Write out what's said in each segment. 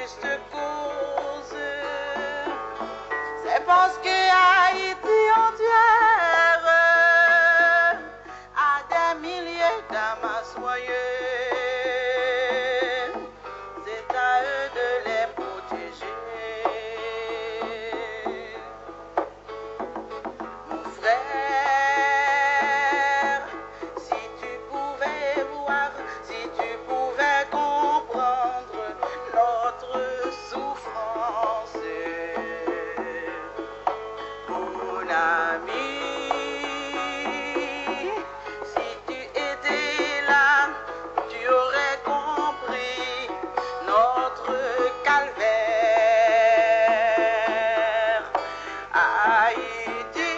juste cause. C'est parce que Haïti entière a des milliers d'âmes à soyer. C'est à eux de les protéger. Mon frère, si tu pouvais voir, si tu pouvais comprendre notre souffrance. Mon ami, si tu étais là, tu aurais compris notre calvaire. Haïti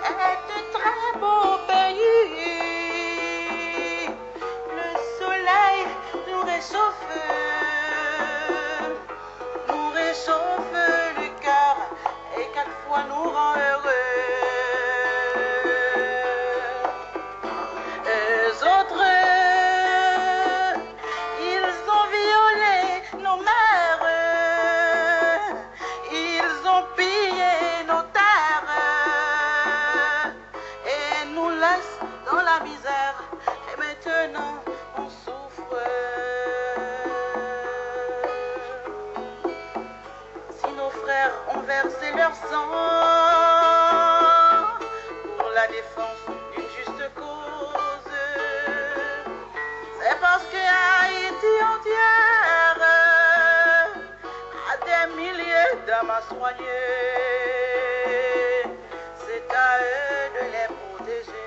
est un très beau pays. Le soleil nous réchauffe le cœur et quelquefois nous rend heureux. Les autres, ils ont violé nos mères, ils ont pillé nos terres et nous laissent dans la misère. Et maintenant, on souffre. Si nos frères ont versé leur sang pour la défense d'une juste cause, c'est parce que Haïti entière a des milliers d'âmes à soigner. C'est à eux de les protéger.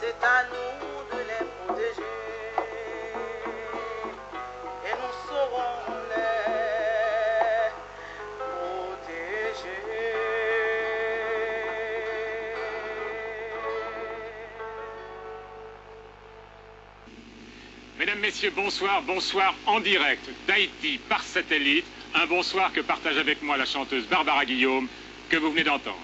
C'est à nous de les protéger. Et nous saurons les protéger. Mesdames, Messieurs, bonsoir, bonsoir en direct d'Haïti par satellite. Un bonsoir que partage avec moi la chanteuse Barbara Guillaume, que vous venez d'entendre.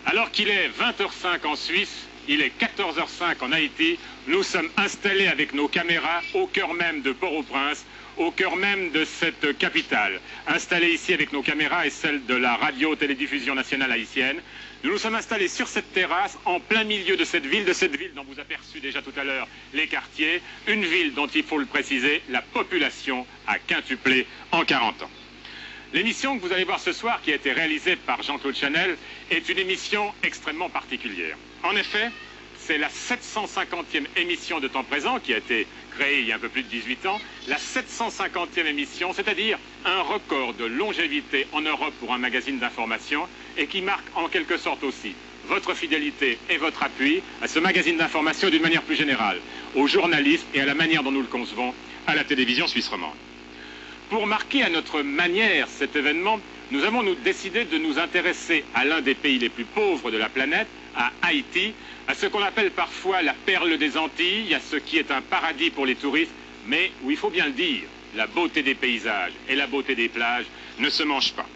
Alors qu'il est 20h05 en Suisse, il est 14h05 en Haïti, nous sommes installés avec nos caméras au cœur même de Port-au-Prince, au cœur même de cette capitale. Installés ici avec nos caméras et celles de la radio-télédiffusion nationale haïtienne. Nous nous sommes installés sur cette terrasse, en plein milieu de cette ville dont vous aperçut déjà tout à l'heure les quartiers. Une ville dont, il faut le préciser, la population a quintuplé en 40 ans. L'émission que vous allez voir ce soir, qui a été réalisée par Jean-Claude Chanel, est une émission extrêmement particulière. En effet, c'est la 750e émission de Temps Présent, qui a été créée il y a un peu plus de 18 ans. La 750e émission, c'est-à-dire un record de longévité en Europe pour un magazine d'information, et qui marque en quelque sorte aussi votre fidélité et votre appui à ce magazine d'information d'une manière plus générale, aux journalistes et à la manière dont nous le concevons à la télévision suisse romande. Pour marquer à notre manière cet événement, nous avons décidé de nous intéresser à l'un des pays les plus pauvres de la planète, à Haïti, à ce qu'on appelle parfois la perle des Antilles, à ce qui est un paradis pour les touristes, mais où il faut bien le dire, la beauté des paysages et la beauté des plages ne se mangent pas.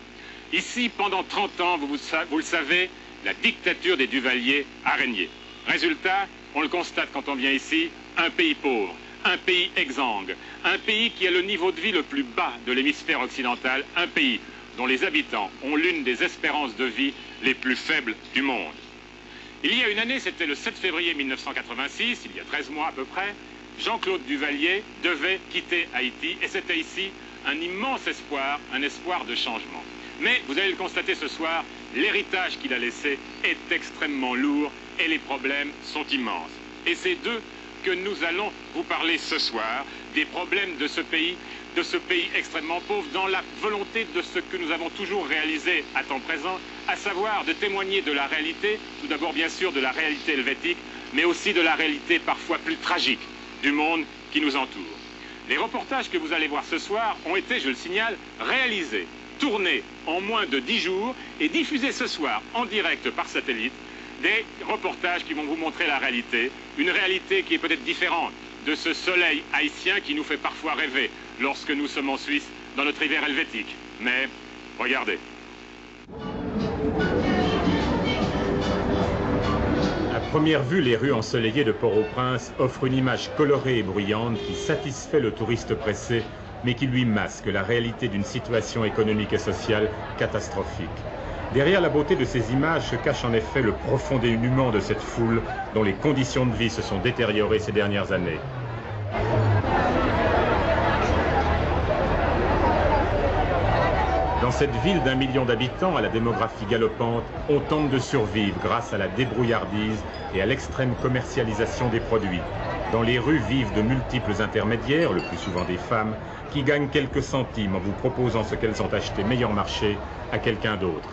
Ici, pendant 30 ans, vous le savez, la dictature des Duvalier a régné. Résultat, on le constate quand on vient ici, un pays pauvre, un pays exsangue, un pays qui a le niveau de vie le plus bas de l'hémisphère occidental, un pays dont les habitants ont l'une des espérances de vie les plus faibles du monde. Il y a une année, c'était le 7 février 1986, il y a 13 mois à peu près, Jean-Claude Duvalier devait quitter Haïti et c'était ici un immense espoir, un espoir de changement. Mais, vous allez le constater ce soir, l'héritage qu'il a laissé est extrêmement lourd et les problèmes sont immenses. Et c'est d'eux que nous allons vous parler ce soir, des problèmes de ce pays extrêmement pauvre, dans la volonté de ce que nous avons toujours réalisé à temps présent, à savoir de témoigner de la réalité, tout d'abord bien sûr de la réalité helvétique, mais aussi de la réalité parfois plus tragique du monde qui nous entoure. Les reportages que vous allez voir ce soir ont été, je le signale, réalisés, tournés en moins de 10 jours et diffusés ce soir en direct par satellite, des reportages qui vont vous montrer la réalité, une réalité qui est peut-être différente de ce soleil haïtien qui nous fait parfois rêver lorsque nous sommes en Suisse dans notre hiver helvétique. Mais, regardez. À Première vue, les rues ensoleillées de Port-au-Prince offrent une image colorée et bruyante qui satisfait le touriste pressé, mais qui lui masque la réalité d'une situation économique et sociale catastrophique. Derrière la beauté de ces images se cache en effet le profond dénuement de cette foule dont les conditions de vie se sont détériorées ces dernières années. Dans cette ville d'1 million d'habitants à la démographie galopante, on tente de survivre grâce à la débrouillardise et à l'extrême commercialisation des produits. Dans les rues vivent de multiples intermédiaires, le plus souvent des femmes, qui gagnent quelques centimes en vous proposant ce qu'elles ont acheté meilleur marché à quelqu'un d'autre.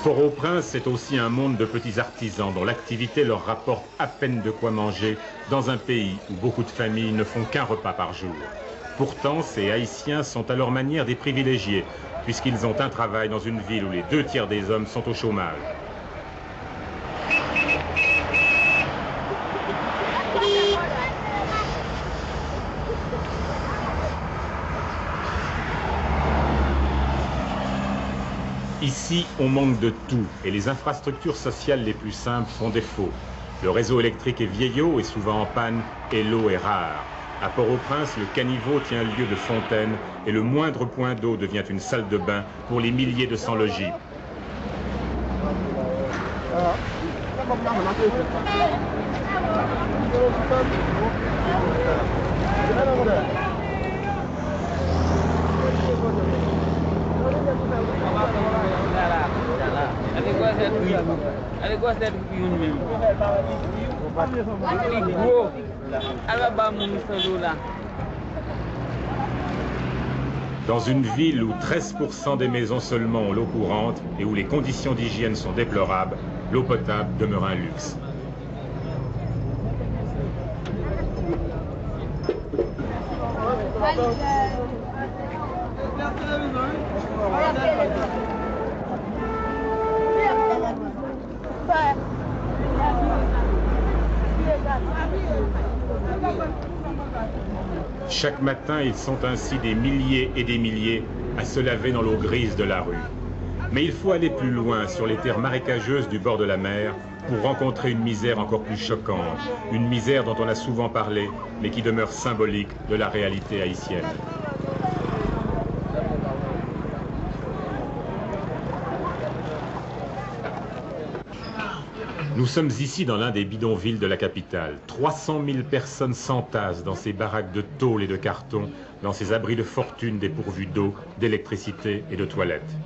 Port-au-Prince, c'est aussi un monde de petits artisans dont l'activité leur rapporte à peine de quoi manger dans un pays où beaucoup de familles ne font qu'un repas par jour. Pourtant, ces Haïtiens sont à leur manière des privilégiés, puisqu'ils ont un travail dans une ville où les 2 tiers des hommes sont au chômage. Ici, on manque de tout et les infrastructures sociales les plus simples font défaut. Le réseau électrique est vieillot et souvent en panne et l'eau est rare. À Port-au-Prince, le caniveau tient lieu de fontaine et le moindre point d'eau devient une salle de bain pour les milliers de sans-logis. Dans une ville où 13% des maisons seulement ont l'eau courante et où les conditions d'hygiène sont déplorables, l'eau potable demeure un luxe. Chaque matin, ils sont ainsi des milliers et des milliers à se laver dans l'eau grise de la rue. Mais il faut aller plus loin sur les terres marécageuses du bord de la mer pour rencontrer une misère encore plus choquante, une misère dont on a souvent parlé, mais qui demeure symbolique de la réalité haïtienne. Nous sommes ici dans l'un des bidonvilles de la capitale. 300 000 personnes s'entassent dans ces baraques de tôle et de carton, dans ces abris de fortune dépourvus d'eau, d'électricité et de toilettes.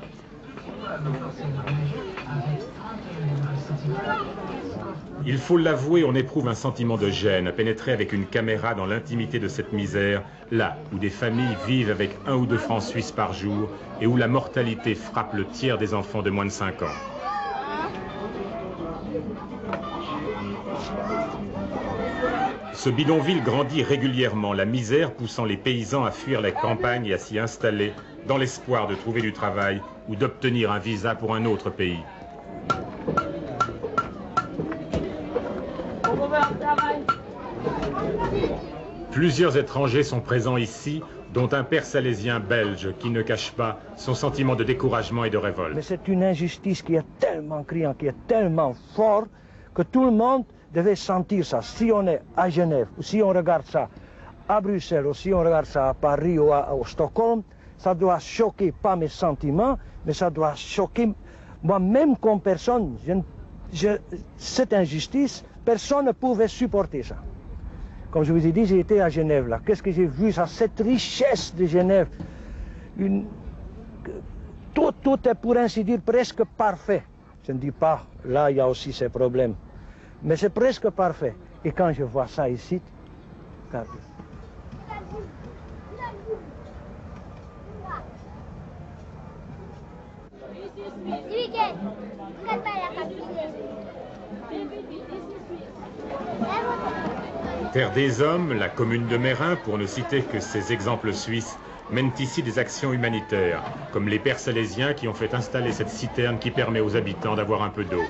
Il faut l'avouer, on éprouve un sentiment de gêne à pénétrer avec une caméra dans l'intimité de cette misère, là où des familles vivent avec 1 ou 2 francs suisses par jour et où la mortalité frappe le tiers des enfants de moins de 5 ans. Ce bidonville grandit régulièrement, la misère poussant les paysans à fuir les campagnes et à s'y installer dans l'espoir de trouver du travail ou d'obtenir un visa pour un autre pays. Plusieurs étrangers sont présents ici, dont un père salésien belge qui ne cache pas son sentiment de découragement et de révolte. Mais c'est une injustice qui est tellement criante, qui est tellement forte, que tout le monde devait sentir ça. Si on est à Genève, ou si on regarde ça à Bruxelles, ou si on regarde ça à Paris ou à Stockholm, ça doit choquer pas mes sentiments, mais ça doit choquer moi-même comme personne. Cette injustice, personne ne pouvait supporter ça. Comme je vous ai dit, j'ai été à Genève là. Qu'est-ce que j'ai vu, ça, cette richesse de Genève. Tout est pour ainsi dire presque parfait. Je ne dis pas, là il y a aussi ces problèmes. Mais c'est presque parfait. Et quand je vois ça ici, regardez. Terre des Hommes, la commune de Meyrin, pour ne citer que ces exemples suisses, mènent ici des actions humanitaires, comme les pères salésiens qui ont fait installer cette citerne qui permet aux habitants d'avoir un peu d'eau.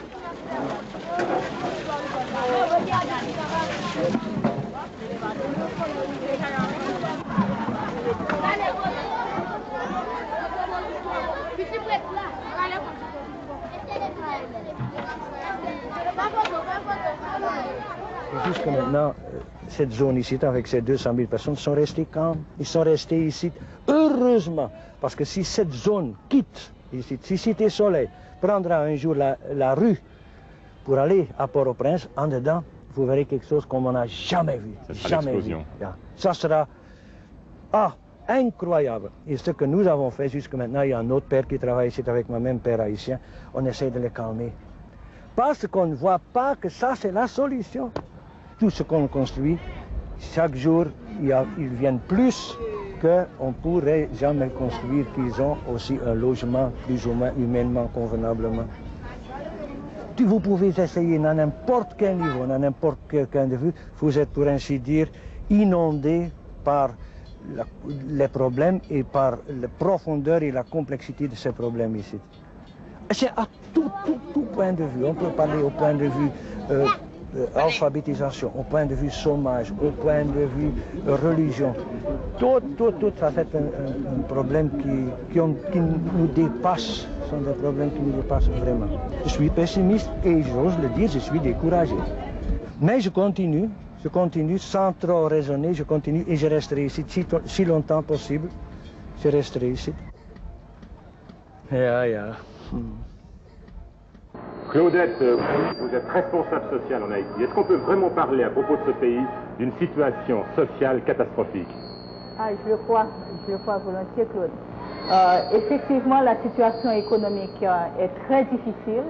Jusqu'à maintenant, cette zone ici, avec ces 200 000 personnes, sont restées calmes. Ils sont restés ici, heureusement, parce que si cette zone quitte ici, si Cité Soleil prendra un jour la rue pour aller à Port-au-Prince, en dedans, vous verrez quelque chose qu'on n'a jamais vu. Ça sera Jamais vu. l'explosion. Ça sera incroyable. Et ce que nous avons fait jusqu'à maintenant, il y a un autre père qui travaille ici avec moi, même père haïtien, on essaie de les calmer. Parce qu'on ne voit pas que ça, c'est la solution. Tout ce qu'on construit, chaque jour, ils viennent plus qu'on ne pourrait jamais construire, qu'ils ont aussi un logement plus ou moins humainement, convenablement. Vous pouvez essayer à n'importe quel niveau, à n'importe quel point de vue, vous êtes pour ainsi dire inondé par les problèmes et par la profondeur et la complexité de ces problèmes ici. C'est à tout point de vue. On peut parler au point de vue alphabétisation, au point de vue chômage, au point de vue religion. Tout ça, c'est un problème qui nous dépasse. Ce sont des problèmes qui nous dépassent vraiment. Je suis pessimiste et j'ose le dire, je suis découragé. Mais je continue sans trop raisonner, je continue et je resterai ici si longtemps possible. Je resterai ici. Claudette, vous êtes responsable social en Haïti. Est-ce qu'on peut vraiment parler à propos de ce pays d'une situation sociale catastrophique? Je le crois volontiers, Claude. Effectivement, la situation économique est très difficile.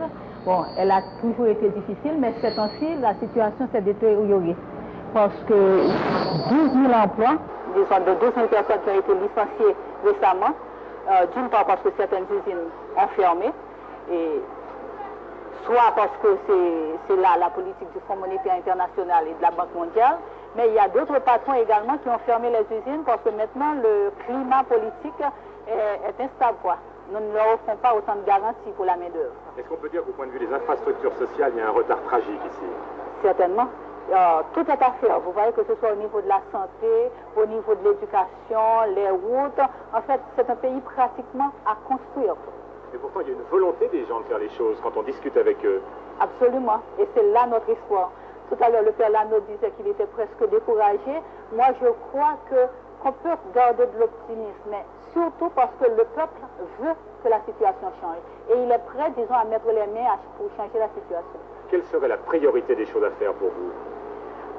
Bon, elle a toujours été difficile, mais cette temps-ci, la situation s'est détériorée. Parce que 12 000 emplois, disons de 12 000 personnes qui ont été licenciées récemment, d'une part parce que certaines usines ont fermé, et soit parce que c'est là la politique du Fonds monétaire international et de la Banque mondiale, mais il y a d'autres patrons également qui ont fermé les usines parce que maintenant le climat politique est instable, quoi. Nous ne leur offrons pas autant de garanties pour la main-d'œuvre. Est-ce qu'on peut dire qu'au point de vue des infrastructures sociales, il y a un retard tragique ici? Certainement. Tout est à faire. Vous voyez que ce soit au niveau de la santé, au niveau de l'éducation, les routes. En fait, c'est un pays pratiquement à construire. Mais pourtant, il y a une volonté des gens de faire les choses quand on discute avec eux. Absolument. Et c'est là notre histoire. Tout à l'heure, le père Lano disait qu'il était presque découragé. Moi, je crois qu'on peut garder de l'optimisme, mais surtout parce que le peuple veut que la situation change. Et il est prêt, disons, à mettre les mains pour changer la situation. Quelle serait la priorité des choses à faire pour vous?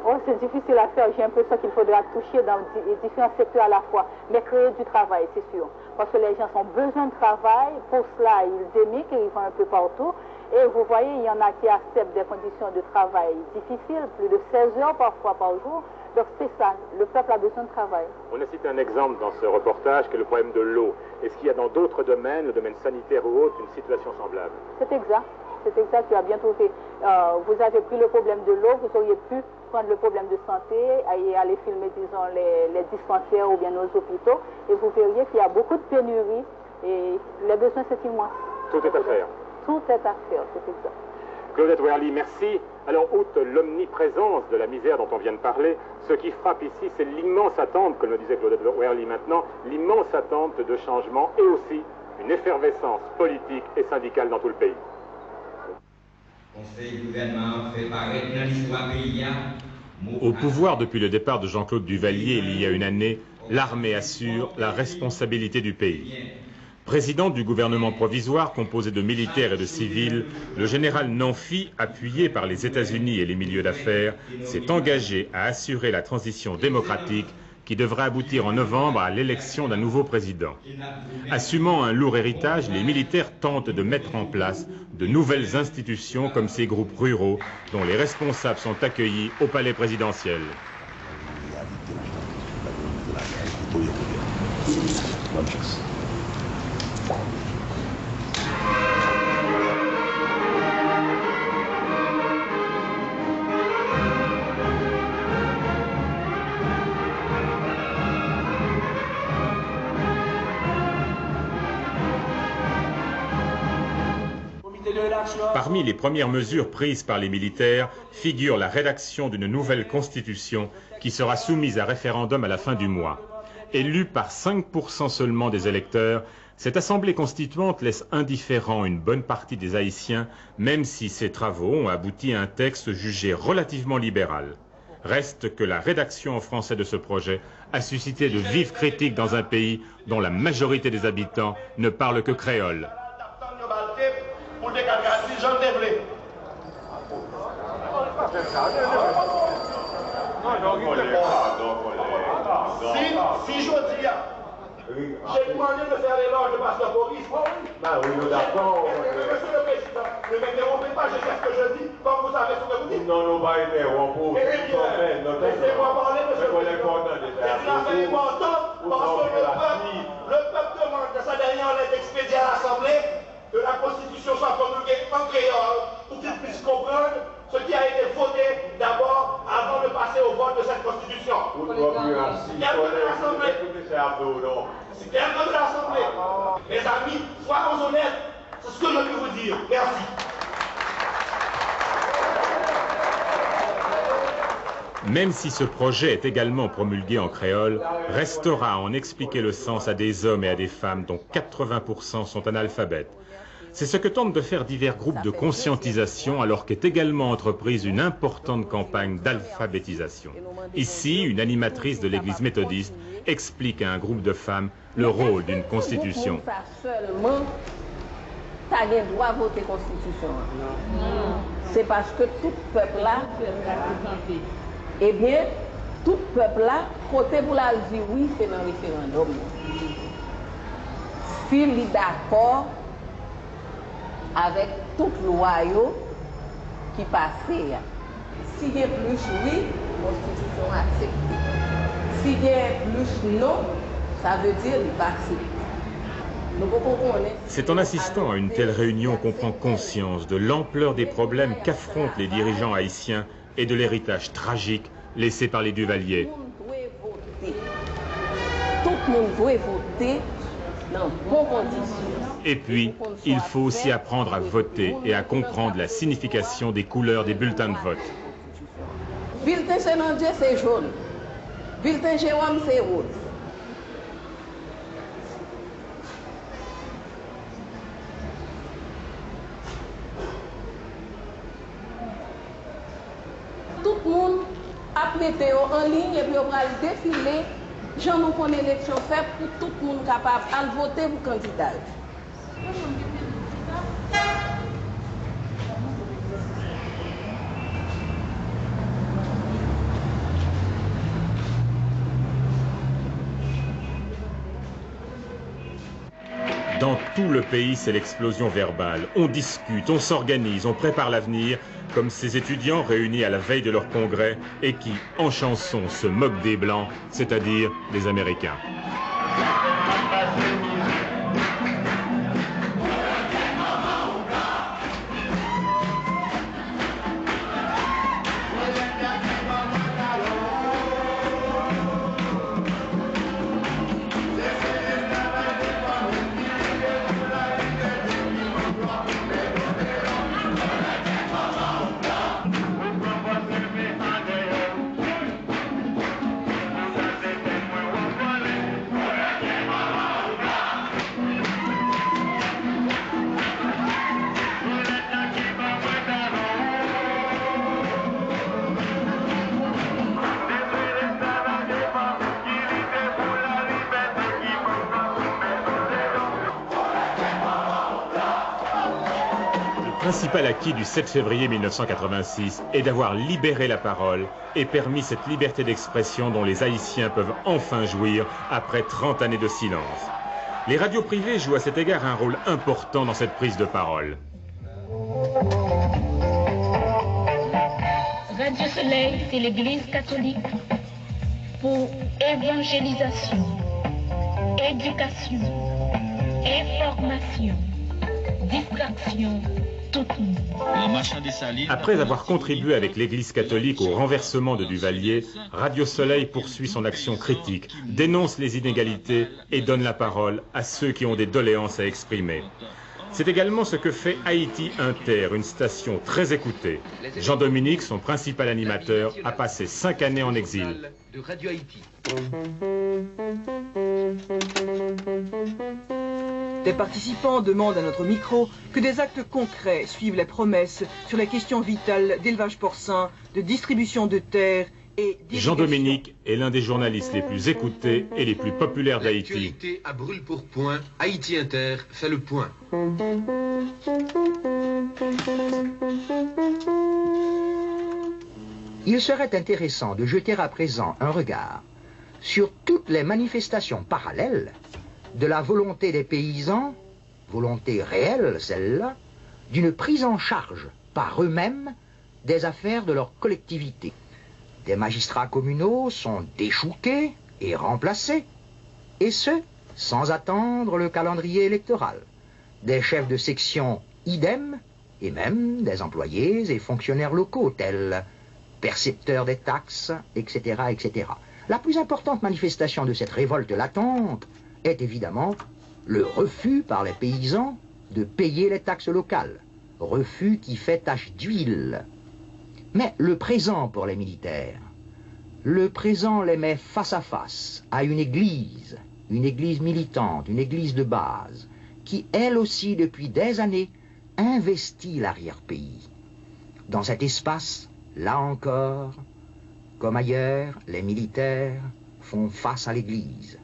Oh, c'est difficile à faire. J'ai l'impression qu'il faudra toucher dans différents secteurs à la fois. Mais créer du travail, c'est sûr. Parce que les gens ont besoin de travail. Pour cela, ils émigrent, ils vont un peu partout. Et vous voyez, il y en a qui acceptent des conditions de travail difficiles, plus de 16 heures parfois par jour. Donc c'est ça, le peuple a besoin de travail. On a cité un exemple dans ce reportage qui est le problème de l'eau. Est-ce qu'il y a dans d'autres domaines, le domaine sanitaire ou autre, une situation semblable? C'est exact, tu as bien trouvé. Vous avez pris le problème de l'eau, vous auriez pu prendre le problème de santé et aller filmer, disons, les dispensaires ou bien nos hôpitaux. Et vous verriez qu'il y a beaucoup de pénuries et les besoins, c'est immense. Tout est à faire. Tout est à faire, c'est exact. Claudette Wehrli, merci. Alors, outre l'omniprésence de la misère dont on vient de parler, ce qui frappe ici, c'est l'immense attente, comme le disait Claudette Wehrli maintenant, l'immense attente de changement et aussi une effervescence politique et syndicale dans tout le pays. Au pouvoir depuis le départ de Jean-Claude Duvalier il y a une année, l'armée assure la responsabilité du pays. Président du gouvernement provisoire composé de militaires et de civils, le général Nanfi, appuyé par les États-Unis et les milieux d'affaires, s'est engagé à assurer la transition démocratique qui devrait aboutir en novembre à l'élection d'un nouveau président. Assumant un lourd héritage, les militaires tentent de mettre en place de nouvelles institutions comme ces groupes ruraux dont les responsables sont accueillis au palais présidentiel. Parmi les premières mesures prises par les militaires figure la rédaction d'une nouvelle constitution qui sera soumise à référendum à la fin du mois. Élue par 5% seulement des électeurs, cette assemblée constituante laisse indifférent une bonne partie des Haïtiens, même si ses travaux ont abouti à un texte jugé relativement libéral. Reste que la rédaction en français de ce projet a suscité de vives critiques dans un pays dont la majorité des habitants ne parlent que créole. Si je dis, j'ai demandé de faire l'éloge de Pasteur Boris. Ben oui, nous d'accord. Monsieur le Président, ne m'interrompez pas, je sais ce que je dis, comme vous savez ce que vous dites. Non, nous pas interrompre. Laissez-moi parler, monsieur le Président. C'est une affaire importante parce que le peuple demande de sa dernière lettre expédiée à l'Assemblée que la Constitution soit promulguée en créole pour qu'ils puissent comprendre ce qui a été voté d'abord avant de passer au vote de cette Constitution. Il y a un peu de l'Assemblée. Il y a un peu de l'Assemblée. Mes amis, soyons honnêtes. C'est ce que je veux vous dire. Merci. Même si ce projet est également promulgué en créole, restera à en expliquer le sens à des hommes et à des femmes dont 80% sont analphabètes. C'est ce que tentent de faire divers groupes de conscientisation alors qu'est également entreprise une importante campagne d'alphabétisation. Ici, une animatrice de l'église méthodiste explique à un groupe de femmes le rôle d'une constitution. C'est parce que tout peuple là, eh bien, tout peuple là, côté pour la dire oui, c'est dans le référendum. S'il est d'accord avec toute loi qui passait. S'il y a plus oui, la Constitution accepte. S'il y a plus non, ça veut dire qu'il pas accepté. C'est en assistant à une telle réunion qu'on prend conscience de l'ampleur des problèmes qu'affrontent les dirigeants haïtiens et de l'héritage tragique laissé par les Duvalier. Tout le monde doit voter dans bonnes conditions. Et puis, il faut aussi apprendre à voter et à comprendre la signification des couleurs des bulletins de vote. Bulletin Chénandier, c'est jaune. Bulletin Jérôme, c'est rose. Tout le monde a mis en ligne et puis on va le défiler. J'en nous connais l'élection faite pour tout le monde capable de voter pour le candidat. Dans tout le pays, c'est l'explosion verbale. On discute, on s'organise, on prépare l'avenir, comme ces étudiants réunis à la veille de leur congrès et qui, en chanson, se moquent des Blancs, c'est-à-dire des Américains. Le principal acquis du 7 février 1986 est d'avoir libéré la parole et permis cette liberté d'expression dont les Haïtiens peuvent enfin jouir après 30 années de silence. Les radios privées jouent à cet égard un rôle important dans cette prise de parole. Radio Soleil, c'est l'Église catholique pour évangélisation, éducation, information, distraction. Après avoir contribué avec l'Église catholique au renversement de Duvalier, Radio Soleil poursuit son action critique, dénonce les inégalités et donne la parole à ceux qui ont des doléances à exprimer. C'est également ce que fait Haïti Inter, une station très écoutée. Jean-Dominique, son principal animateur, a passé 5 années en exil. De Radio Haïti. Des participants demandent à notre micro que des actes concrets suivent les promesses sur les questions vitales d'élevage porcin, de distribution de terres et Jean-Dominique est l'un des journalistes les plus écoutés et les plus populaires d'Haïti. L'actualité à brûle-pourpoint, Haïti Inter fait le point. Il serait intéressant de jeter à présent un regard sur toutes les manifestations parallèles de la volonté des paysans, volonté réelle celle-là, d'une prise en charge par eux-mêmes des affaires de leur collectivité. Des magistrats communaux sont déchouqués et remplacés, et ce, sans attendre le calendrier électoral. Des chefs de section idem, et même des employés et fonctionnaires locaux tels percepteurs des taxes, etc., etc. La plus importante manifestation de cette révolte latente est évidemment le refus par les paysans de payer les taxes locales, refus qui fait tache d'huile. Mais le présent pour les militaires, le présent les met face à face à une église militante, une église de base, qui elle aussi depuis des années investit l'arrière-pays. Dans cet espace, là encore, comme ailleurs, les militaires font face à l'église.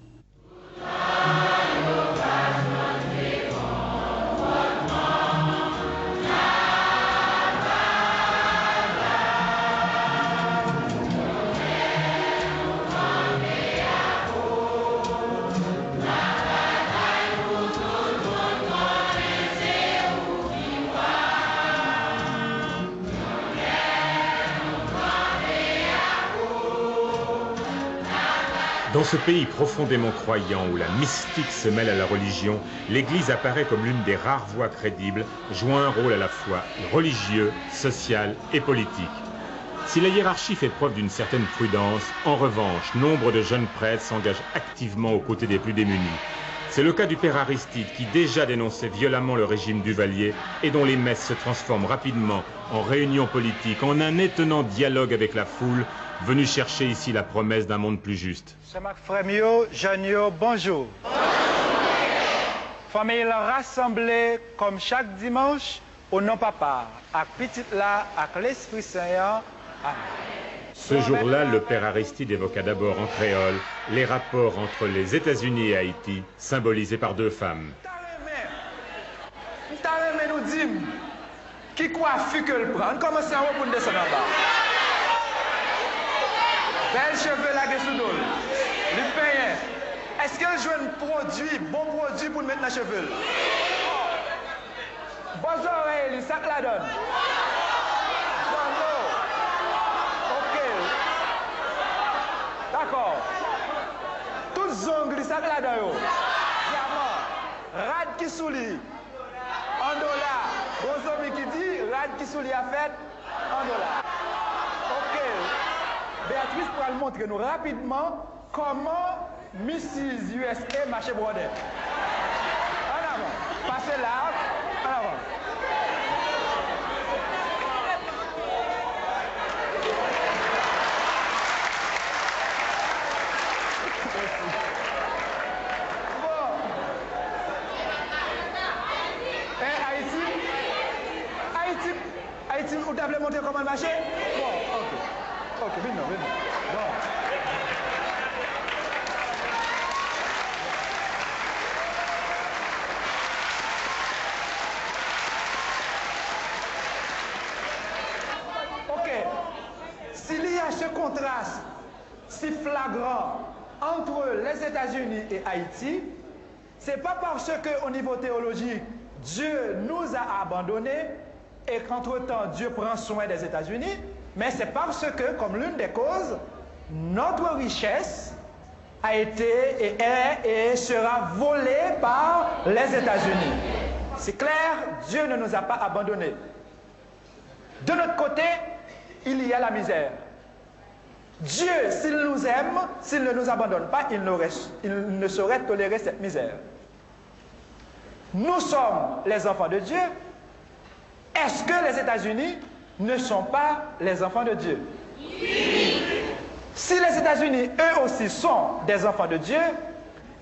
Dans ce pays profondément croyant où la mystique se mêle à la religion, l'Église apparaît comme l'une des rares voies crédibles, jouant un rôle à la fois religieux, social et politique. Si la hiérarchie fait preuve d'une certaine prudence, en revanche, nombre de jeunes prêtres s'engagent activement aux côtés des plus démunis. C'est le cas du père Aristide qui déjà dénonçait violemment le régime Duvalier et dont les messes se transforment rapidement en réunions politiques, en un étonnant dialogue avec la foule, venu chercher ici la promesse d'un monde plus juste. C'est ma frère, Jeanne, bonjour. Famille rassemblée comme chaque dimanche au nom papa, à petit là, à l'Esprit Saint. Amen. Ce jour-là, le père Aristide évoqua d'abord en créole les rapports entre les États-Unis et Haïti, symbolisés par deux femmes. Qui coiffe que le prend? Comment ça va pour descendre en bas? Belle cheveux là sous l'eau. Le payen. Est-ce qu'elle joue un produit, bon produit pour mettre dans les cheveux? Bonnes oreilles, le sac la donne. Ok. D'accord. Toutes ongles, le sac la donne. Diamant. Rad qui souli. $1. Bon homme qui dit, rad qui souli a fait $1. Ok. Béatrice pourra le montrer nous rapidement comment Mrs. USA marche brodé. En avant. Passez là. En avant. Bon. Haïti, vous devez montrer comment marcher? Bon, ok. Ok, viens, viens. Bon. Ok. S'il y a ce contraste si flagrant entre les États-Unis et Haïti, c'est pas parce qu'au niveau théologique, Dieu nous a abandonnés et qu'entre-temps, Dieu prend soin des États-Unis, mais c'est parce que, comme l'une des causes, notre richesse a été et est et sera volée par les États-Unis. C'est clair, Dieu ne nous a pas abandonnés. De notre côté, il y a la misère. Dieu, s'il nous aime, s'il ne nous abandonne pas, il ne saurait tolérer cette misère. nous sommes les enfants de Dieu, est-ce que les États-Unis ne sont pas les enfants de Dieu? Oui. Si les États-Unis, eux aussi, sont des enfants de Dieu,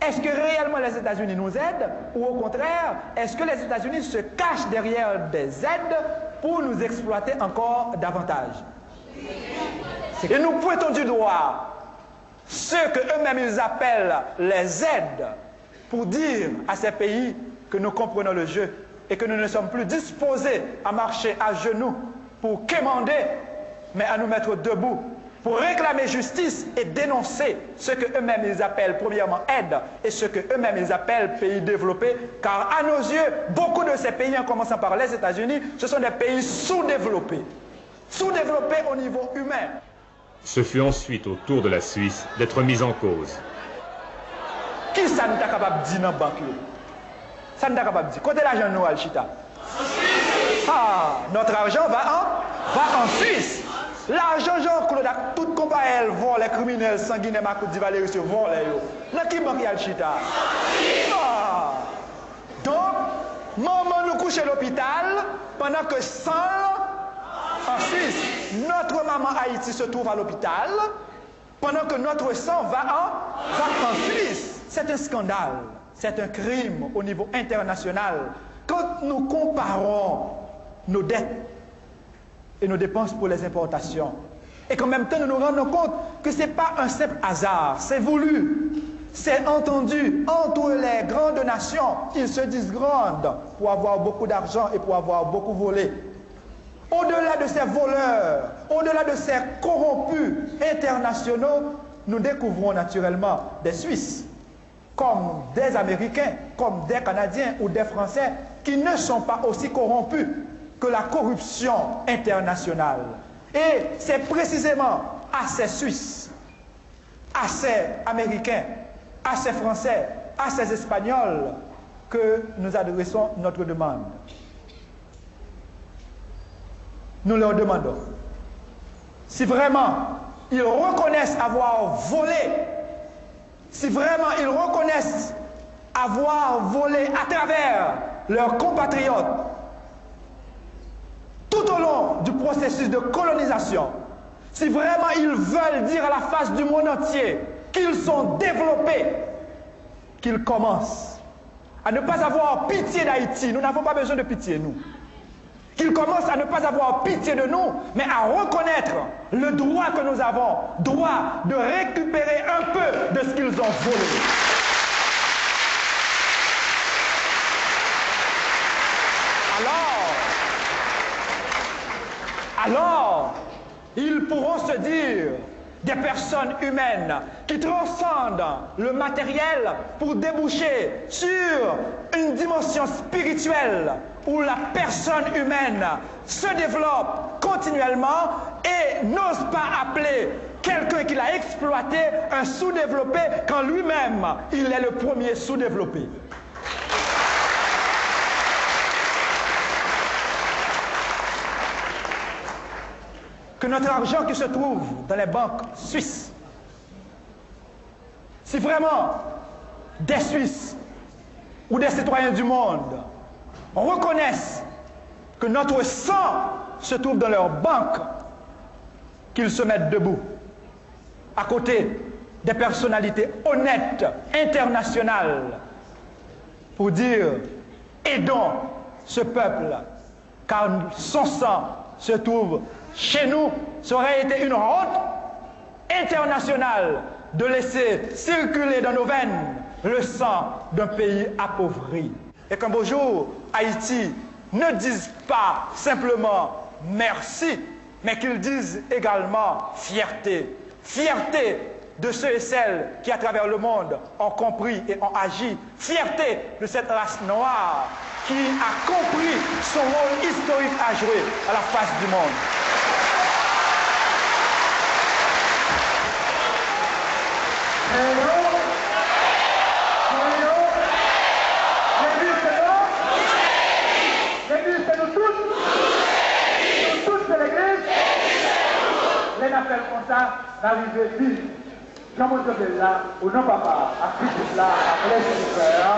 est-ce que réellement les États-Unis nous aident? Ou au contraire, est-ce que les États-Unis se cachent derrière des aides pour nous exploiter encore davantage? Et nous pointons du doigt ceux que eux-mêmes ils appellent les aides pour dire à ces pays que nous comprenons le jeu et que nous ne sommes plus disposés à marcher à genoux pour quémander, mais à nous mettre debout pour réclamer justice et dénoncer ce que eux-mêmes ils appellent premièrement aide et ce que eux-mêmes ils appellent pays développés, car à nos yeux, beaucoup de ces pays, en commençant par les États-Unis, ce sont des pays sous-développés au niveau humain. Ce fut ensuite au tour de la Suisse d'être mise en cause. Qui ça n'est pas capable de dire dans la banque? Ça n'est pas capable de dire. Côté l'argent, nous, Alchita. Ah, notre argent va en Suisse. L'argent, Jean-Claude, tout combat, elle vole, les criminels sanguinaires, Macoudi Valéry se volent. Dans qui banque Alchita? Ah. Donc, maman nous couche à l'hôpital pendant que 100 en Suisse, notre maman Haïti se trouve à l'hôpital pendant que notre sang va en Suisse. C'est un scandale, c'est un crime au niveau international. Quand nous comparons nos dettes et nos dépenses pour les importations, et qu'en même temps nous nous rendons compte que ce n'est pas un simple hasard, c'est voulu, c'est entendu entre les grandes nations. Ils se disent grandes pour avoir beaucoup d'argent et pour avoir beaucoup volé. Au-delà de ces voleurs, au-delà de ces corrompus internationaux, nous découvrons naturellement des Suisses, comme des Américains, comme des Canadiens ou des Français, qui ne sont pas aussi corrompus que la corruption internationale. Et c'est précisément à ces Suisses, à ces Américains, à ces Français, à ces Espagnols que nous adressons notre demande. Nous leur demandons si vraiment ils reconnaissent avoir volé, si vraiment ils reconnaissent avoir volé à travers leurs compatriotes tout au long du processus de colonisation, si vraiment ils veulent dire à la face du monde entier qu'ils sont développés, qu'ils commencent à ne pas avoir pitié d'Haïti. Nous n'avons pas besoin de pitié, nous. Qu'ils commencent à ne pas avoir pitié de nous, mais à reconnaître le droit que nous avons, droit de récupérer un peu de ce qu'ils ont volé. Alors, ils pourront se dire des personnes humaines qui transcendent le matériel pour déboucher sur une dimension spirituelle où la personne humaine se développe continuellement et n'ose pas appeler quelqu'un qui l'a exploité un sous-développé quand lui-même, il est le premier sous-développé. Que notre argent qui se trouve dans les banques suisses, si vraiment des Suisses ou des citoyens du monde reconnaissent que notre sang se trouve dans leurs banques, qu'ils se mettent debout à côté des personnalités honnêtes, internationales, pour dire aidons ce peuple, car son sang se trouve chez nous. Ça aurait été une honte internationale de laisser circuler dans nos veines le sang d'un pays appauvri. Et qu'un beau jour, Haïti ne dise pas simplement merci, mais qu'ils disent également fierté. Fierté de ceux et celles qui, à travers le monde, ont compris et ont agi. Fierté de cette race noire qui a compris son rôle historique à jouer à la face du monde. L'église, c'est nous tous. Nous tous, c'est l'église. Les appels comme ça, d'arriver vite. Jean-Maud là, au nom papa, à Christ là, à Christ frère.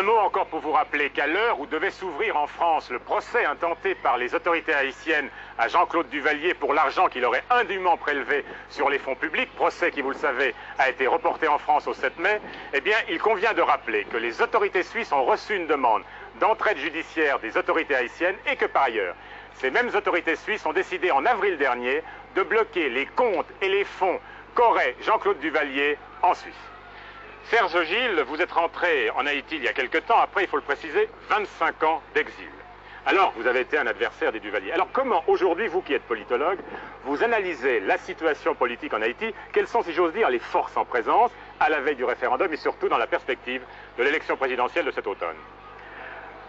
mot encore pour vous rappeler qu'à l'heure où devait s'ouvrir en France le procès intenté par les autorités haïtiennes à Jean-Claude Duvalier pour l'argent qu'il aurait indûment prélevé sur les fonds publics, procès qui, vous le savez, a été reporté en France au 7 mai, eh bien, il convient de rappeler que les autorités suisses ont reçu une demande d'entraide judiciaire des autorités haïtiennes et que, par ailleurs, ces mêmes autorités suisses ont décidé en avril dernier de bloquer les comptes et les fonds qu'aurait Jean-Claude Duvalier en Suisse. Serge Gilles, vous êtes rentré en Haïti il y a quelque temps, après, il faut le préciser, 25 ans d'exil. Alors, vous avez été un adversaire des Duvalier. Alors, comment, aujourd'hui, vous qui êtes politologue, vous analysez la situation politique en Haïti? Quelles sont, si j'ose dire, les forces en présence à la veille du référendum et surtout dans la perspective de l'élection présidentielle de cet automne?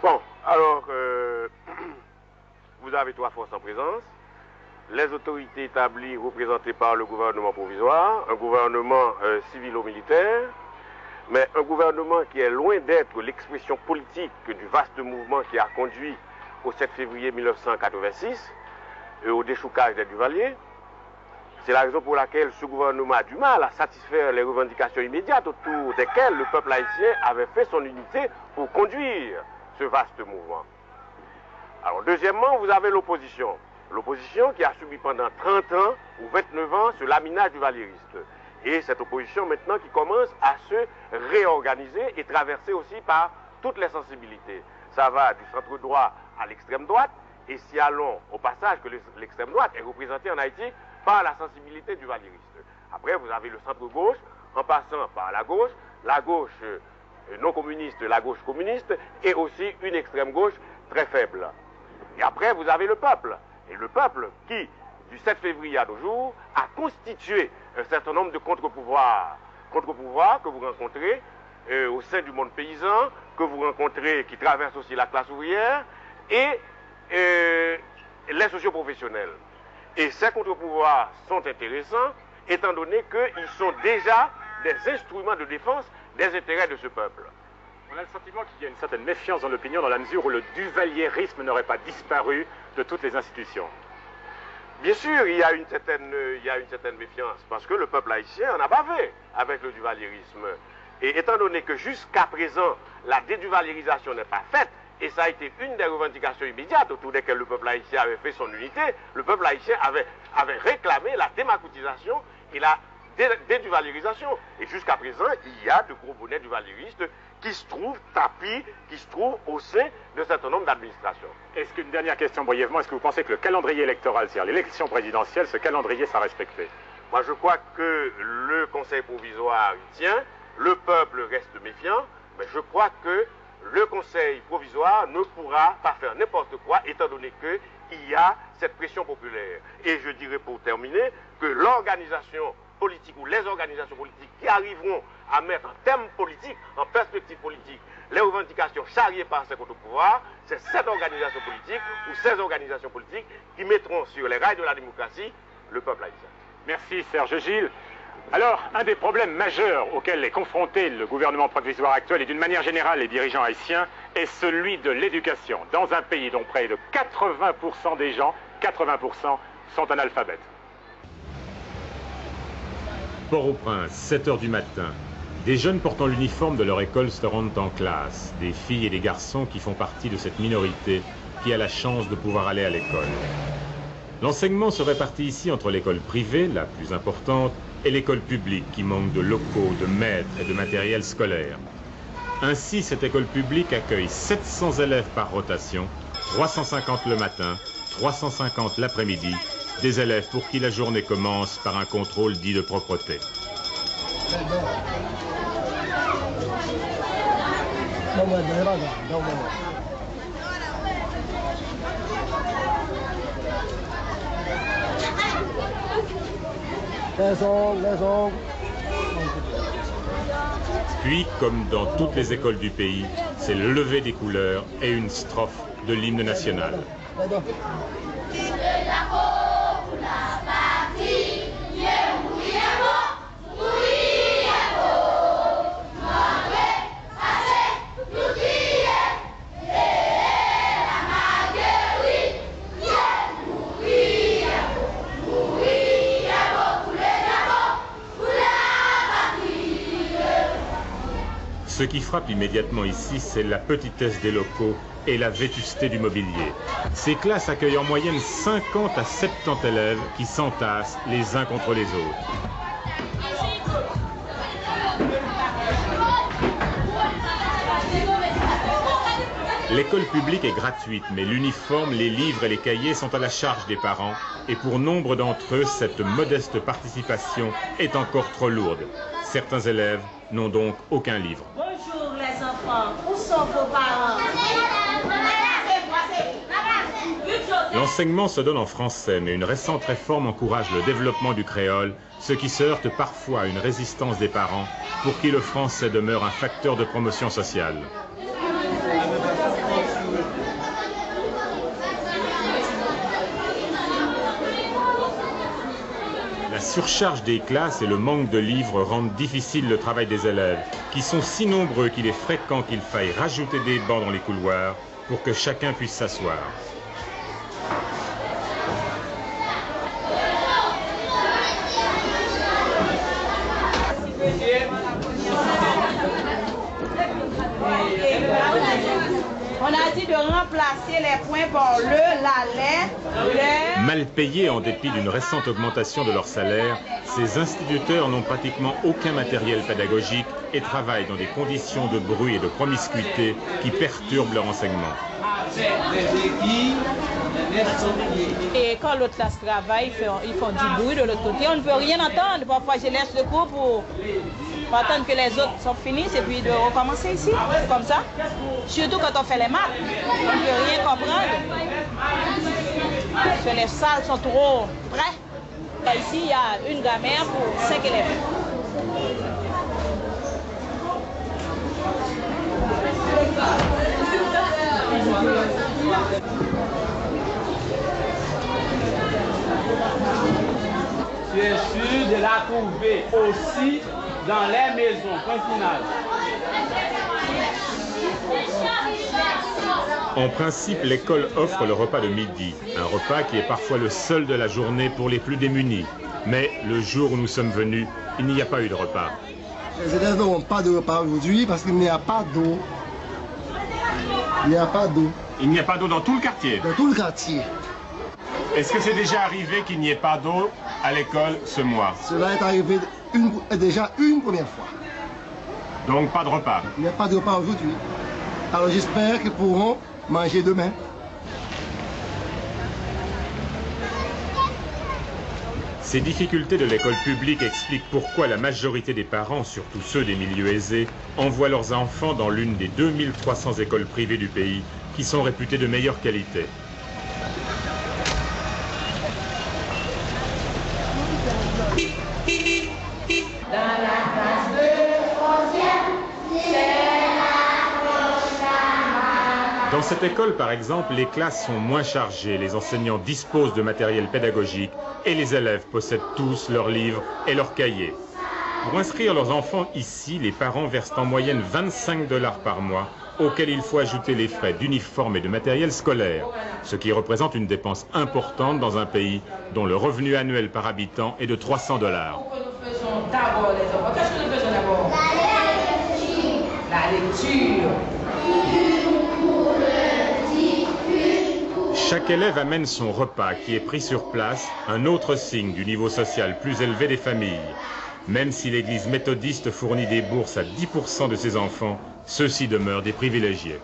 Bon, alors, vous avez 3 forces en présence. Les autorités établies représentées par le gouvernement provisoire, un gouvernement civilo-militaire, mais un gouvernement qui est loin d'être l'expression politique du vaste mouvement qui a conduit au 7 février 1986 au déchoucage des Duvalier. C'est la raison pour laquelle ce gouvernement a du mal à satisfaire les revendications immédiates autour desquelles le peuple haïtien avait fait son unité pour conduire ce vaste mouvement. Alors, deuxièmement, vous avez l'opposition. L'opposition qui a subi pendant 30 ans ou 29 ans ce laminage duvalieriste. Et cette opposition maintenant qui commence à se réorganiser et traversée aussi par toutes les sensibilités. Ça va du centre droit à l'extrême droite, et si allons au passage que l'extrême droite est représentée en Haïti par la sensibilité duvalieriste. Après, vous avez le centre gauche, en passant par la gauche non communiste, la gauche communiste, et aussi une extrême gauche très faible. Et après, vous avez le peuple. Et le peuple qui, du 7 février à nos jours, a constitué un certain nombre de contre-pouvoirs. Contre-pouvoirs que vous rencontrez au sein du monde paysan, que vous rencontrez, qui traversent aussi la classe ouvrière, et les socioprofessionnels. Et ces contre-pouvoirs sont intéressants, étant donné qu'ils sont déjà des instruments de défense des intérêts de ce peuple. On a le sentiment qu'il y a une certaine méfiance dans l'opinion dans la mesure où le duvalierisme n'aurait pas disparu de toutes les institutions. Bien sûr, il y a une certaine méfiance, parce que le peuple haïtien en a bavé avec le duvalierisme. Et étant donné que jusqu'à présent, la déduvalierisation n'est pas faite, et ça a été une des revendications immédiates autour desquelles le peuple haïtien avait fait son unité, le peuple haïtien avait réclamé la démacoutisation et la déduvalierisation. Et jusqu'à présent, il y a de gros bonnets duvalieristes qui se trouvent tapis, qui se trouvent au sein d'un certain nombre d'administrations. Est-ce qu'une dernière question brièvement, est-ce que vous pensez que le calendrier électoral, c'est-à-dire l'élection présidentielle, ce calendrier sera respecté? Moi, je crois que le Conseil provisoire y tient, le peuple reste méfiant, mais je crois que le Conseil provisoire ne pourra pas faire n'importe quoi, étant donné qu'il y a cette pression populaire. Et je dirais pour terminer que l'organisation politique ou les organisations politiques qui arriveront à mettre en termes politiques, en perspective politique, les revendications charriées par ces contre-pouvoirs, c'est cette organisation politique ou ces organisations politiques qui mettront sur les rails de la démocratie le peuple haïtien. Merci Serge Gilles. Alors, un des problèmes majeurs auxquels est confronté le gouvernement provisoire actuel et d'une manière générale les dirigeants haïtiens est celui de l'éducation, dans un pays dont près de 80% des gens, 80% sont analphabètes. Port-au-Prince, 7 h du matin. Des jeunes portant l'uniforme de leur école se rendent en classe. Des filles et des garçons qui font partie de cette minorité qui a la chance de pouvoir aller à l'école. L'enseignement se répartit ici entre l'école privée, la plus importante, et l'école publique qui manque de locaux, de maîtres et de matériel scolaire. Ainsi, cette école publique accueille 700 élèves par rotation, 350 le matin, 350 l'après-midi, des élèves pour qui la journée commence par un contrôle dit de propreté. Puis, comme dans toutes les écoles du pays, c'est le lever des couleurs et une strophe de l'hymne national. Ce Ce qui frappe immédiatement ici, c'est la petitesse des locaux et la vétusté du mobilier. Ces classes accueillent en moyenne 50 à 70 élèves qui s'entassent les uns contre les autres. L'école publique est gratuite, mais l'uniforme, les livres et les cahiers sont à la charge des parents. Et pour nombre d'entre eux, cette modeste participation est encore trop lourde. Certains élèves n'ont donc aucun livre. Bonjour les enfants, où sont vos parents? L'enseignement se donne en français, mais une récente réforme encourage le développement du créole, ce qui se heurte parfois à une résistance des parents, pour qui le français demeure un facteur de promotion sociale. La surcharge des classes et le manque de livres rendent difficile le travail des élèves, qui sont si nombreux qu'il est fréquent qu'il faille rajouter des bancs dans les couloirs pour que chacun puisse s'asseoir. On a dit de remplacer les points par le, la, les. Mal payés en dépit d'une récente augmentation de leur salaire, ces instituteurs n'ont pratiquement aucun matériel pédagogique et travaillent dans des conditions de bruit et de promiscuité qui perturbent leur enseignement. Et quand l'autre classe travaille, ils font du bruit de l'autre côté. On ne peut rien entendre. Parfois, je laisse le cours pour attendre que les autres sont finis et puis de recommencer ici. C'est comme ça. Surtout quand on fait les maths. On ne peut rien comprendre. Parce que les salles sont trop près. Ici, il y a une grammaire pour 5 élèves. Tu es sûr de la trouver aussi dans les maisons, point final. En principe, l'école offre le repas de midi, un repas qui est parfois le seul de la journée pour les plus démunis. Mais le jour où nous sommes venus, il n'y a pas eu de repas. Les élèves n'auront pas de repas aujourd'hui parce qu'il n'y a pas d'eau. Il n'y a pas d'eau. Il n'y a pas d'eau dans tout le quartier? Dans tout le quartier. Est-ce que c'est déjà arrivé qu'il n'y ait pas d'eau à l'école ce mois? Cela est arrivé déjà une première fois. Donc pas de repas? Il n'y a pas de repas aujourd'hui. Alors j'espère qu'ils pourront manger demain. Ces difficultés de l'école publique expliquent pourquoi la majorité des parents, surtout ceux des milieux aisés, envoient leurs enfants dans l'une des 2300 écoles privées du pays qui sont réputées de meilleure qualité. Dans cette école, par exemple, les classes sont moins chargées, les enseignants disposent de matériel pédagogique et les élèves possèdent tous leurs livres et leurs cahiers. Pour inscrire leurs enfants ici, les parents versent en moyenne 25 $ par mois, auxquels il faut ajouter les frais d'uniforme et de matériel scolaire, ce qui représente une dépense importante dans un pays dont le revenu annuel par habitant est de 300 $. Qu'est-ce que nous faisons d'abord? La lecture. Chaque élève amène son repas qui est pris sur place, un autre signe du niveau social plus élevé des familles. Même si l'église méthodiste fournit des bourses à 10% de ses enfants, ceux-ci demeurent des privilégiés.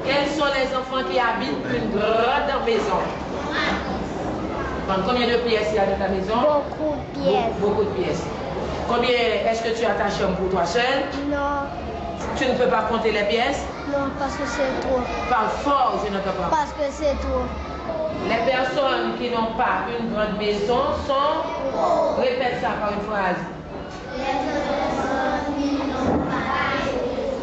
Quels sont les enfants qui habitent une grande maison? Combien de pièces il y a dans ta maison? Beaucoup de pièces. Beaucoup de pièces. Combien est-ce que tu as ta chambre pour toi seul? Non. Tu ne peux pas compter les pièces? Non, parce que c'est trop. Parle fort, je n'entends pas. Parce que c'est trop. Les personnes qui n'ont pas une grande maison sont... Répète ça par une phrase. Les personnes qui n'ont pas une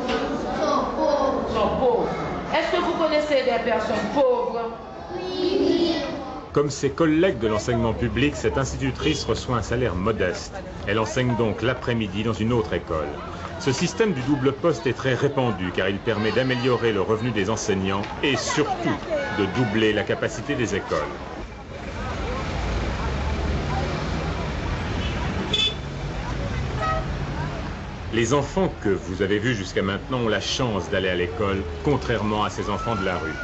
maison sont pauvres. Sont pauvres. Est-ce que vous connaissez des personnes pauvres? Oui. Comme ses collègues de l'enseignement public, cette institutrice reçoit un salaire modeste. Elle enseigne donc l'après-midi dans une autre école. Ce système du double poste est très répandu car il permet d'améliorer le revenu des enseignants et surtout de doubler la capacité des écoles. Les enfants que vous avez vus jusqu'à maintenant ont la chance d'aller à l'école, contrairement à ces enfants de la rue.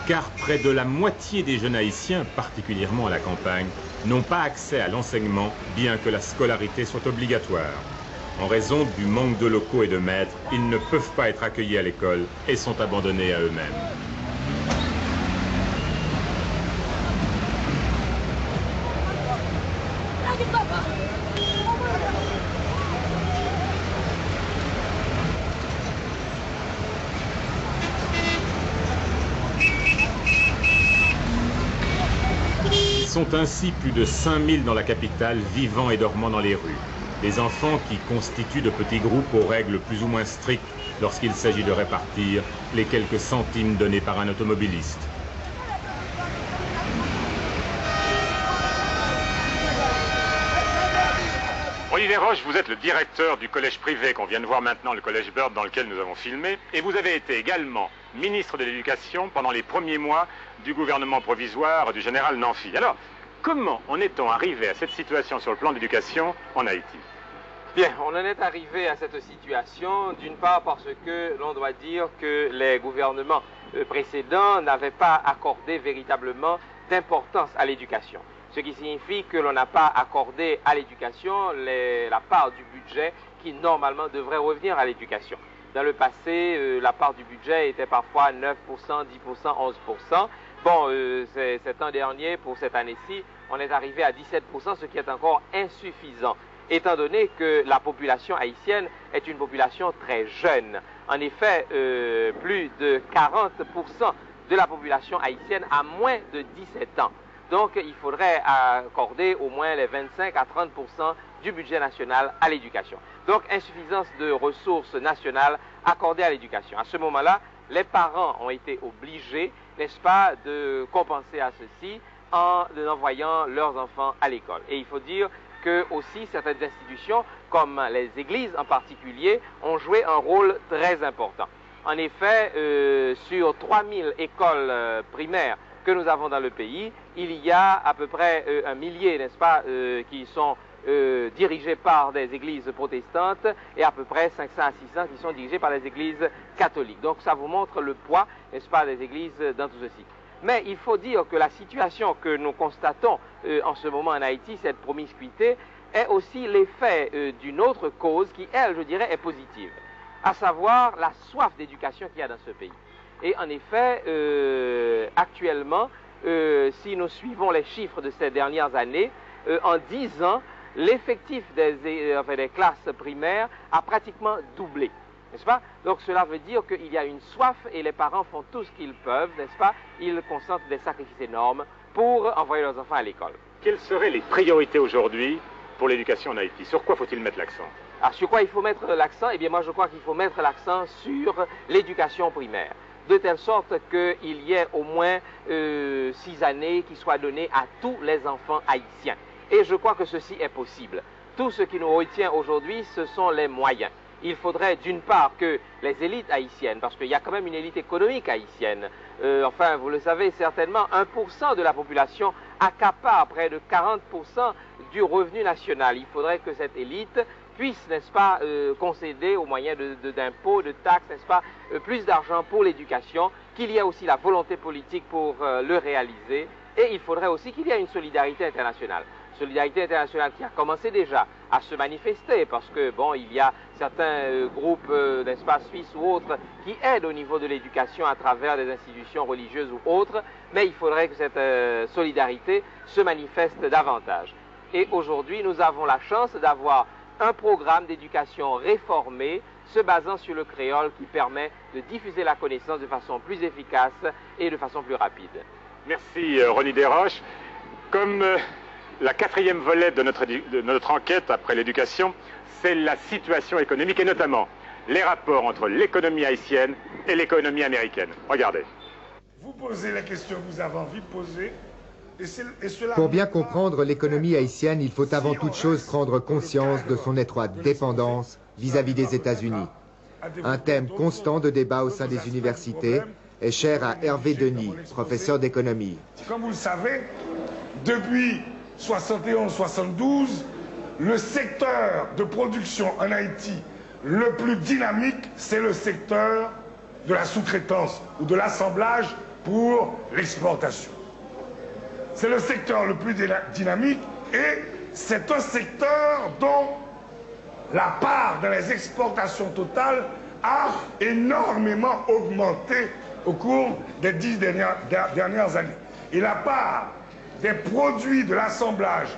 Car près de la moitié des jeunes haïtiens, particulièrement à la campagne, n'ont pas accès à l'enseignement, bien que la scolarité soit obligatoire. En raison du manque de locaux et de maîtres, ils ne peuvent pas être accueillis à l'école et sont abandonnés à eux-mêmes. Ils sont ainsi plus de 5000 dans la capitale, vivant et dormant dans les rues. Des enfants qui constituent de petits groupes aux règles plus ou moins strictes lorsqu'il s'agit de répartir les quelques centimes donnés par un automobiliste. René Desroches, vous êtes le directeur du collège privé qu'on vient de voir maintenant, le collège Bird, dans lequel nous avons filmé, et vous avez été également ministre de l'Éducation pendant les premiers mois du gouvernement provisoire du général Nanfi. Alors, comment en est-on arrivé à cette situation sur le plan de l'éducation en Haïti? Bien, on en est arrivé à cette situation, d'une part parce que l'on doit dire que les gouvernements précédents n'avaient pas accordé véritablement d'importance à l'éducation. Ce qui signifie que l'on n'a pas accordé à l'éducation la part du budget qui normalement devrait revenir à l'éducation. Dans le passé, la part du budget était parfois 9%, 10%, 11%. Bon, cet an dernier, pour cette année-ci, on est arrivé à 17%, ce qui est encore insuffisant, étant donné que la population haïtienne est une population très jeune. En effet, plus de 40% de la population haïtienne a moins de 17 ans. Donc, il faudrait accorder au moins les 25 à 30% du budget national à l'éducation. Donc, insuffisance de ressources nationales accordées à l'éducation. À ce moment-là, les parents ont été obligés, n'est-ce pas, de compenser à ceci en envoyant leurs enfants à l'école. Et il faut dire que aussi certaines institutions, comme les églises en particulier, ont joué un rôle très important. En effet, sur 3000 écoles primaires que nous avons dans le pays, il y a à peu près un millier, n'est-ce pas, qui sont dirigés par des églises protestantes et à peu près 500 à 600 qui sont dirigés par les églises catholiques. Donc ça vous montre le poids, n'est-ce pas, des églises dans tout ceci. Mais il faut dire que la situation que nous constatons en ce moment en Haïti, cette promiscuité, est aussi l'effet d'une autre cause qui, elle, je dirais, est positive, à savoir la soif d'éducation qu'il y a dans ce pays. Et en effet, actuellement, si nous suivons les chiffres de ces dernières années, en 10 ans, l'effectif des classes primaires a pratiquement doublé, n'est-ce pas? Donc cela veut dire qu'il y a une soif et les parents font tout ce qu'ils peuvent, n'est-ce pas? Ils consentent des sacrifices énormes pour envoyer leurs enfants à l'école. Quelles seraient les priorités aujourd'hui pour l'éducation en Haïti? Sur quoi faut-il mettre l'accent? Alors sur quoi il faut mettre l'accent? Eh bien moi je crois qu'il faut mettre l'accent sur l'éducation primaire, de telle sorte qu'il y ait au moins 6 années qui soient données à tous les enfants haïtiens. Et je crois que ceci est possible. Tout ce qui nous retient aujourd'hui, ce sont les moyens. Il faudrait d'une part que les élites haïtiennes, parce qu'il y a quand même une élite économique haïtienne, enfin vous le savez certainement, 1% de la population accapare près de 40% du revenu national. Il faudrait que cette élite puisse, n'est-ce pas, concéder aux moyens d'impôts, de taxes, n'est-ce pas, plus d'argent pour l'éducation, qu'il y ait aussi la volonté politique pour le réaliser, et il faudrait aussi qu'il y ait une solidarité internationale. Solidarité internationale qui a commencé déjà à se manifester, parce que, bon, il y a certains groupes, n'est-ce pas, suisses ou autres, qui aident au niveau de l'éducation à travers des institutions religieuses ou autres, mais il faudrait que cette solidarité se manifeste davantage. Et aujourd'hui, nous avons la chance d'avoir un programme d'éducation réformé, se basant sur le créole, qui permet de diffuser la connaissance de façon plus efficace et de façon plus rapide. Merci René Desroches. Comme la 4e volet de notre enquête après l'éducation, c'est la situation économique et notamment les rapports entre l'économie haïtienne et l'économie américaine. Regardez. Vous posez la question que vous avez envie de poser. Pour bien comprendre l'économie haïtienne, il faut avant toute chose prendre conscience de son étroite dépendance vis-à-vis des États-Unis. Un thème constant de débat au sein des universités est cher à Hervé Denis, professeur d'économie. Comme vous le savez, depuis 71-72, le secteur de production en Haïti le plus dynamique, c'est le secteur de la sous-traitance ou de l'assemblage pour l'exportation. C'est le secteur le plus dynamique et c'est un secteur dont la part dans les exportations totales a énormément augmenté au cours des 10 dernières années. Et la part des produits de l'assemblage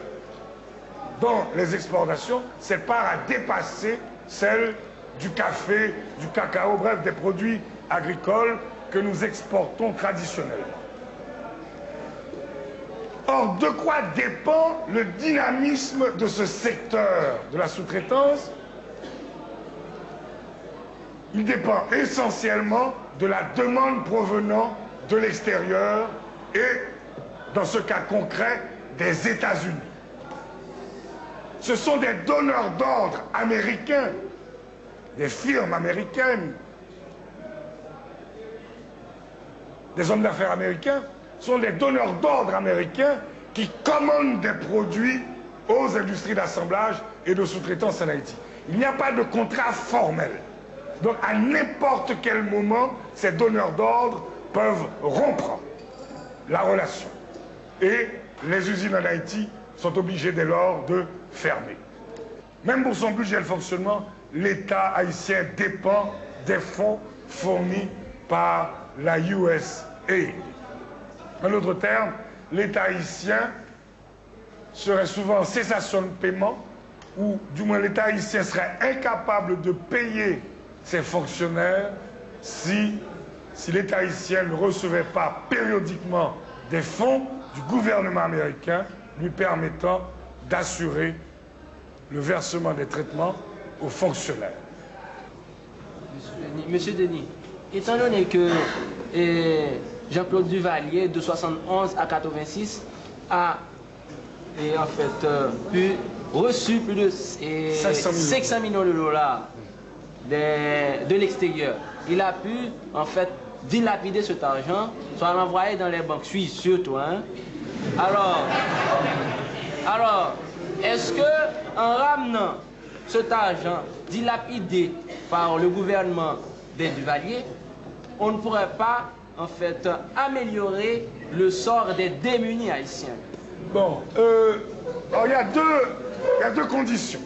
dans les exportations, cette part a dépassé celle du café, du cacao, bref, des produits agricoles que nous exportons traditionnellement. Or, de quoi dépend le dynamisme de ce secteur de la sous-traitance? Il dépend essentiellement de la demande provenant de l'extérieur et, dans ce cas concret, des États-Unis. Ce sont des donneurs d'ordre américains, des firmes américaines, des hommes d'affaires américains, sont des donneurs d'ordre américains qui commandent des produits aux industries d'assemblage et de sous-traitance en Haïti. Il n'y a pas de contrat formel. Donc à n'importe quel moment, ces donneurs d'ordre peuvent rompre la relation. Et les usines en Haïti sont obligées dès lors de fermer. Même pour son budget de fonctionnement, l'État haïtien dépend des fonds fournis par la USAID. En d'autres termes, l'État haïtien serait souvent en cessation de paiement, ou du moins l'État haïtien serait incapable de payer ses fonctionnaires si l'État haïtien ne recevait pas périodiquement des fonds du gouvernement américain lui permettant d'assurer le versement des traitements aux fonctionnaires. Monsieur Denis, étant donné que Jean-Claude Duvalier, de 71 à 86, a reçu plus de 500 millions de dollars de l'extérieur. Il a pu, en fait, dilapider cet argent, soit l'envoyer dans les banques suisses surtout. Hein. Alors, est-ce que en ramenant cet argent dilapidé par le gouvernement des Duvalier, on ne pourrait pas, en fait, améliorer le sort des démunis haïtiens? Bon, il y a deux conditions.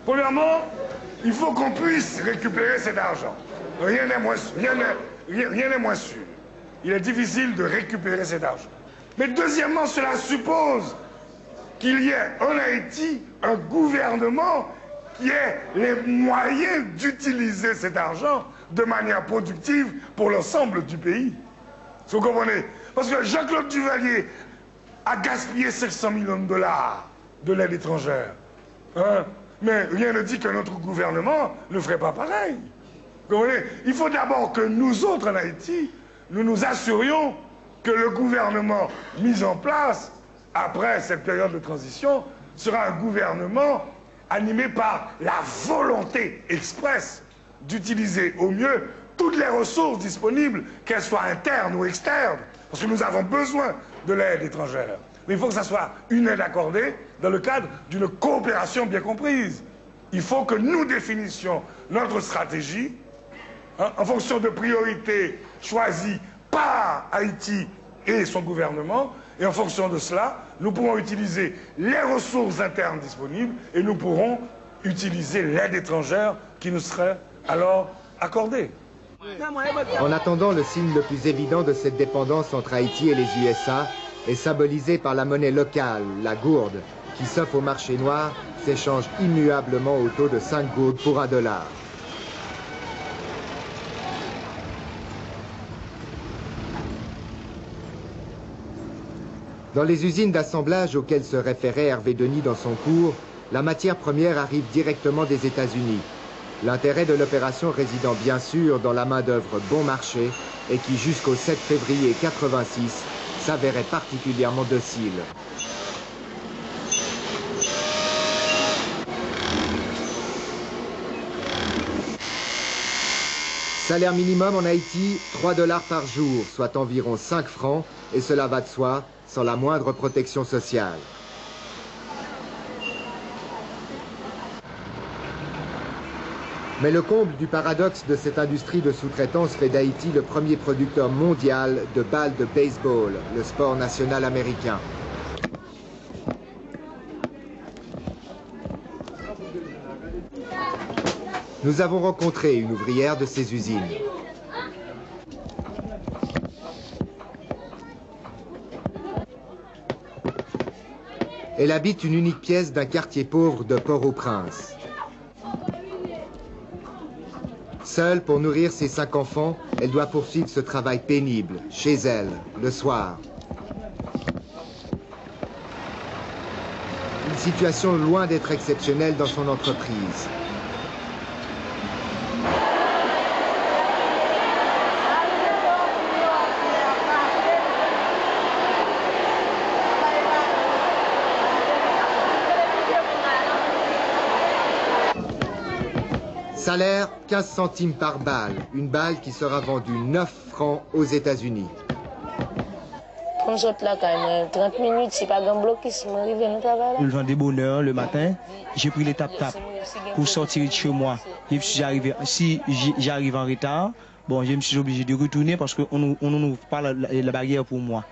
Premièrement, il faut qu'on puisse récupérer cet argent. Rien n'est moins sûr. Il est difficile de récupérer cet argent. Mais deuxièmement, cela suppose qu'il y ait en Haïti un gouvernement qui ait les moyens d'utiliser cet argent de manière productive pour l'ensemble du pays. Vous comprenez? Parce que Jean-Claude Duvalier a gaspillé 500 millions de dollars de l'aide étrangère. Hein? Mais rien ne dit que notre gouvernement ne ferait pas pareil. Vous comprenez? Il faut d'abord que nous autres en Haïti, nous nous assurions que le gouvernement mis en place après cette période de transition sera un gouvernement animé par la volonté expresse d'utiliser au mieux toutes les ressources disponibles, qu'elles soient internes ou externes, parce que nous avons besoin de l'aide étrangère. Mais il faut que ça soit une aide accordée dans le cadre d'une coopération bien comprise. Il faut que nous définissions notre stratégie en fonction de priorités choisies par Haïti et son gouvernement, et en fonction de cela, nous pourrons utiliser les ressources internes disponibles et nous pourrons utiliser l'aide étrangère qui nous serait alors accordée. En attendant, le signe le plus évident de cette dépendance entre Haïti et les USA est symbolisé par la monnaie locale, la gourde, qui, sauf au marché noir, s'échange immuablement au taux de 5 gourdes pour $1. Dans les usines d'assemblage auxquelles se référait Hervé Denis dans son cours, la matière première arrive directement des États-Unis. L'intérêt de l'opération résidant bien sûr dans la main-d'œuvre bon marché et qui jusqu'au 7 février 86 s'avérait particulièrement docile. Salaire minimum en Haïti, $3 par jour, soit environ 5 francs, et cela va de soi, sans la moindre protection sociale. Mais le comble du paradoxe de cette industrie de sous-traitance fait d'Haïti le premier producteur mondial de balles de baseball, le sport national américain. Nous avons rencontré une ouvrière de ces usines. Elle habite une unique pièce d'un quartier pauvre de Port-au-Prince. Seule pour nourrir ses 5 enfants, elle doit poursuivre ce travail pénible, chez elle, le soir. Une situation loin d'être exceptionnelle dans son entreprise. Salaire, 15 centimes par balle. Une balle qui sera vendue 9 francs aux États-Unis. Comme je là, quand même, 30 minutes, c'est pas un blocus, je m'arrive à travail. Je vends des bonheurs le matin. J'ai pris l'étape pour sortir de chez moi. Si j'arrive en retard, bon, je me suis obligé de retourner parce qu'on n'ouvre pas la barrière pour moi.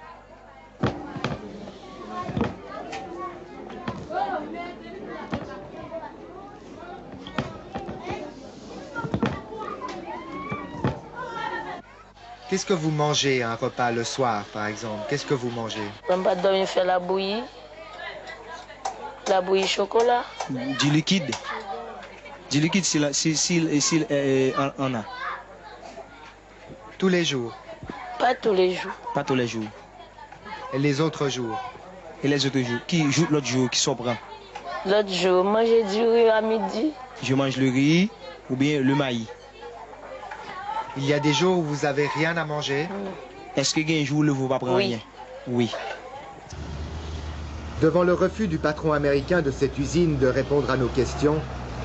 Qu'est-ce que vous mangez à un repas le soir, par exemple? Qu'est-ce que vous mangez? Je ne peux pas dormir, faire la bouillie chocolat. Du liquide. Du liquide, s'il en a. Tous les jours? Pas tous les jours. Pas tous les jours. Et les autres jours? Et les autres jours? Qui joue l'autre jour, qui s'en prend? L'autre jour, manger du riz à midi. Je mange le riz ou bien le maïs. Il y a des jours où vous n'avez rien à manger? Est-ce qu'il y a un jour où vous ne pas prendre rien? Oui. Devant le refus du patron américain de cette usine de répondre à nos questions,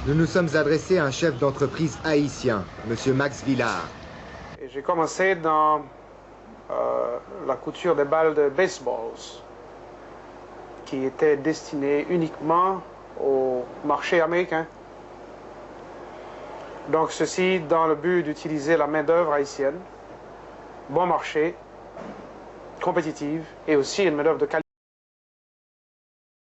nous nous sommes adressés à un chef d'entreprise haïtien, M. Max Villard. J'ai commencé dans la couture des balles de baseball qui étaient destinées uniquement au marché américain. Donc ceci dans le but d'utiliser la main-d'œuvre haïtienne, bon marché, compétitive et aussi une main-d'œuvre de qualité.